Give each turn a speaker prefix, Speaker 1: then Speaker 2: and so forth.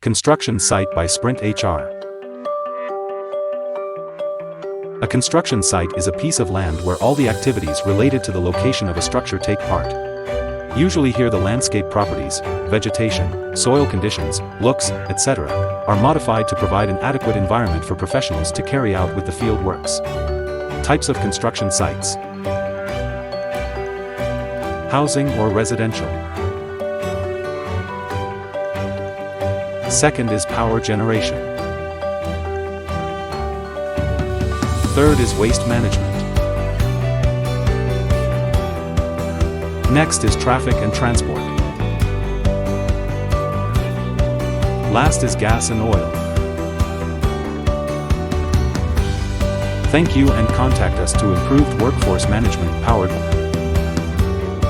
Speaker 1: Construction Site by Sprint HR. A construction site is a piece of land where all the activities related to the location of a structure take part. Usually here the landscape properties, vegetation, soil conditions, looks, etc., are modified to provide an adequate environment for professionals to carry out with the field works. Types of construction sites: housing or residential. Second is power generation. Third is waste management. Next is traffic and transport. Last is gas and oil. Thank you and contact us to improved workforce management powered